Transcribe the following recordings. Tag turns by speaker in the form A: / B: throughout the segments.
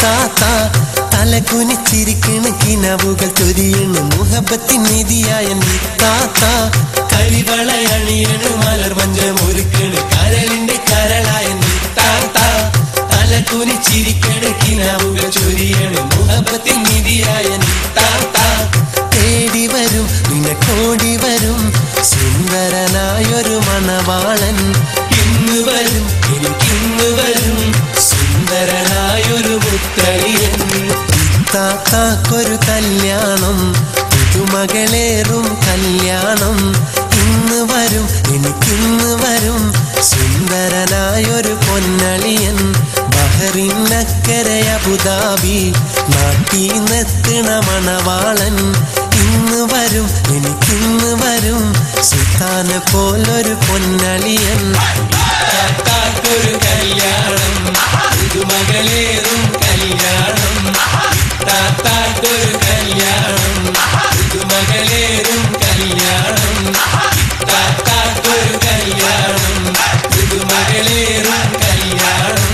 A: താത്ത തലകുനിച്ചിരിക്കണ് കിനവുകൾ ചൊരിയണ് മുഹബത്തിൻ നിധിയായ താത്ത കരിവളയണിയണ് മലർവഞ്ചമൊരുക്കണ് കരളിന്റെ കരളായ താത്ത തലകുനിച്ചിരിക്കണ് കിനവുകൾ ചൊരിയണ് മുഹബത്തിൻ നിധിയായ താത്ത തേടി വരും നിനക്കോടി വരും സുന്ദരനായൊരു മണവാളൻ ഇന്ന് വരും എനിക്കിന്ന് വരും സുന്ദരനായൊരു മുത്തളിയൻ താത്താക്കൊരു കല്യാണം പുതുമകളേറും കല്യാണം ഇന്ന് വരും എനിക്കിന്ന് വരും സുന്ദരനായൊരു പൊന്നളിയൻ ബഹറിനക്കരെ അബുദാബി നാട്ടീന്നെത്തണ മണവാളൻ ഇന്ന് വരും എനിക്കിന്ന് വരും സുൽത്താനെ പോലൊരു പൊന്നളിയൻ താത്താക്കൊരു കല്യാണം പുതുമകളേറും കല്യാണം താത്താക്കൊരു കല്യാണം പുതുമകളേറും കല്യാണം താത്താക്കൊരു കല്യാണം പുതുമകളേറും കല്യാണം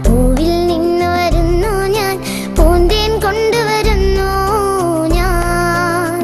B: പൂവിൽ നിന്ന് വരുന്നു ഞാൻ പൂന്തേൻ കൊണ്ടുവരുന്നു ഞാൻ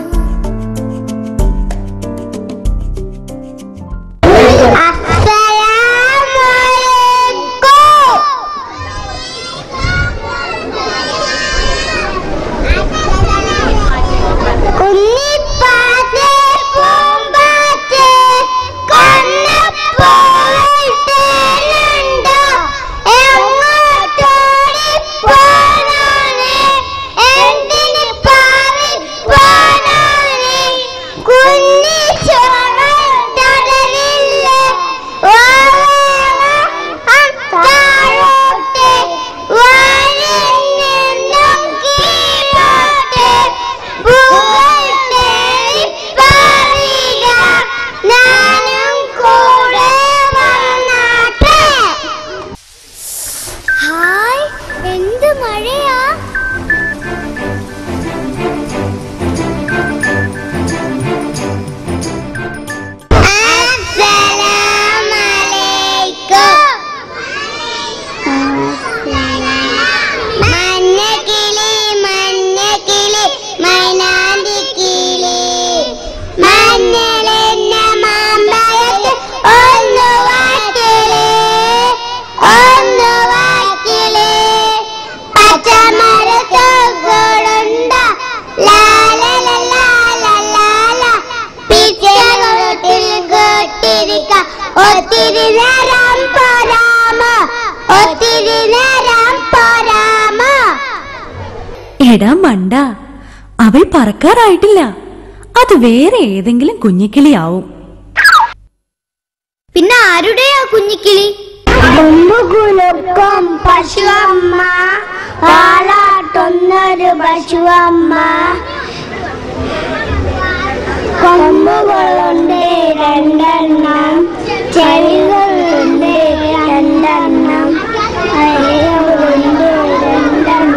C: എടാ മണ്ട, അവൾ പറക്കാറായിട്ടില്ല. അത് വേറെ ഏതെങ്കിലും കുഞ്ഞിക്കിളിയാവും.
B: പിന്നെ ആരുടെയാ കുഞ്ഞിക്കിളി? കൊമ്പുകുലുക്കും പശുവമ്മ, പാലാട്ടുന്നൊരു പശുവമ്മ. കൊമ്പുകളുണ്ട് രണ്ടെണ്ണം, ചെവികളുണ്ട് രണ്ടെണ്ണം, അരികളുണ്ട് രണ്ടെണ്ണം.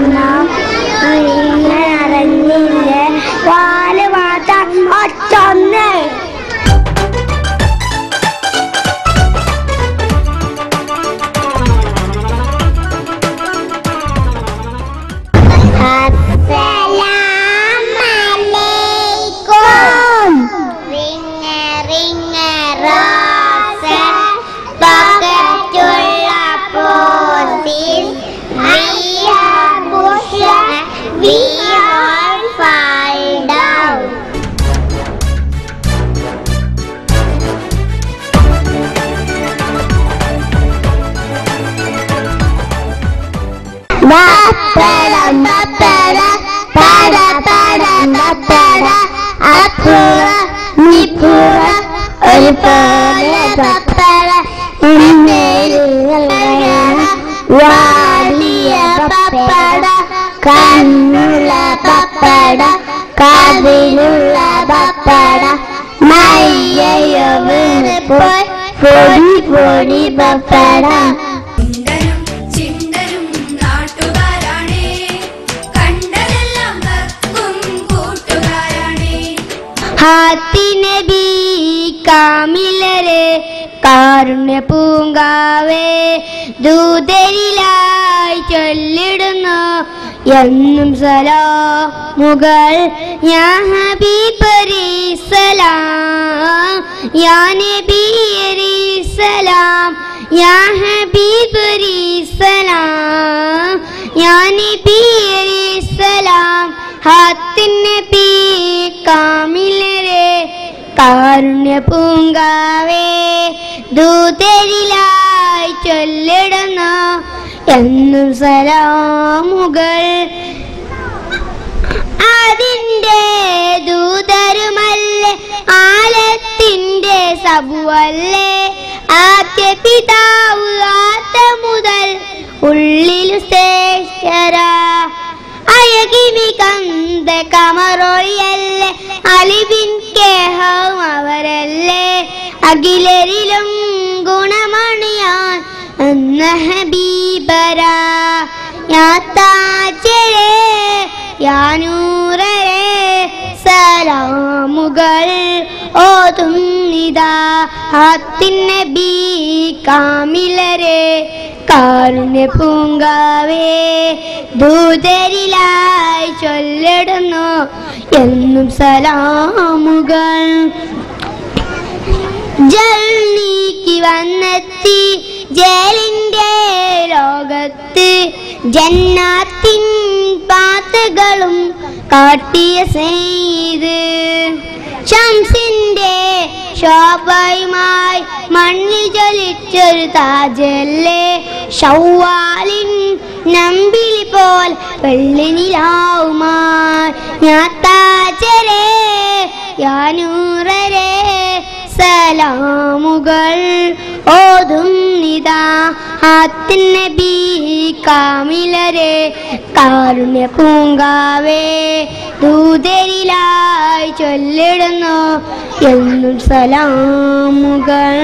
B: പപ്പടം പപ്പട പട പട പപ്പട അപ്പുറ നിപ്പുറ ഒരു പോലെ പപ്പട വാലിയ പപ്പട കണ്ണുള്ള പപ്പട കാതിലുള്ള പപ്പട മയ്യയോ പോയി പൊടി പൊടി പപ്പട ഹാത്തിനബി കാമിലരെ കാരുണ്യ പൂങ്കാവേ ദൂതരിലായി ചൊല്ലിടുന്നു എന്നും സലാമുകൾ യാ ഹബീബരി സലാം യാ നബിയരി സലാം യാ ഹബീബരി സലാം യാ നബിയരി സലാം ഹാത്തിനബി കാമിലരെ കാരുണ്യ പൂങ്കാവേ ദൂതരിലായി ചൊല്ലിടുന്നു എന്നും സലാമുകൾ അതിൻ്റെ ദൂതരുമല്ലേ ആലത്തിൻ്റെ സബുവല്ലേ ആദ്യ പിതാവ് ആദ്യം ഉള്ളിൽ ശ്രേഷ്ഠരാ അയകിമി കന്ത കമറൊളിയല്ലേ അലിബിൻ കേഹം അവരല്ലേ അഖിലരിലും ഗുണമണിയാൻ എന്ന ഹബീബരാ യാ താജരേ യാ നൂറരേ സലാമുകൾ ഓതുന്നിതാ ഹാത്തിനബി കാമിലരെ കാരുണ്യ പൂങ്കാവേ ദൂതരിലായി ചൊല്ലിടുന്നു എന്നും സലാമുകൾ ജൽ നീക്കി വന്നെത്തി ജയിലിന്റെ ലോകത്ത് ജന്നാത്തിൻ പാതകളും കാട്ടിയ സെയ്ത് ശംസിന്റെ ശോഭയുമായി മണ്ണിൽ ജ്വലിച്ചൊരു താജല്ലേ ശൗവാലിൻ നമ്പിളി പോൽ വെള്ളിനിലാവുമായി യാ താജരേ യാ നൂറരേ സലാമുകൾ ഓതുന്നിതാ ഹാത്തിനബി കാമിലരെ കാരുണ്യ പൂങ്കാവേ ദൂതരിലായി ചൊല്ലിടുന്നു എന്നും സലാമുകൾ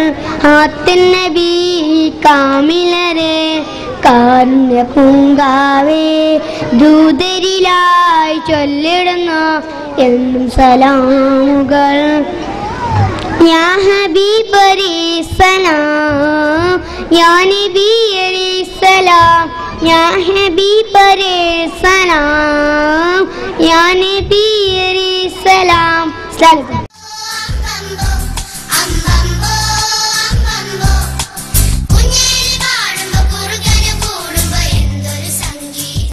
B: ഹാത്തിനബി കാമിലരെ കാരുണ്യ പൂങ്കാവേ ദൂതരിലായി ചൊല്ലിടുന്നു എന്നും സലാമുകൾ യാ ഹബീബരി സലാം യാ നബിയരി സലാം യാ ഹബീബരി സലാം യാ നബിയരി സലാം.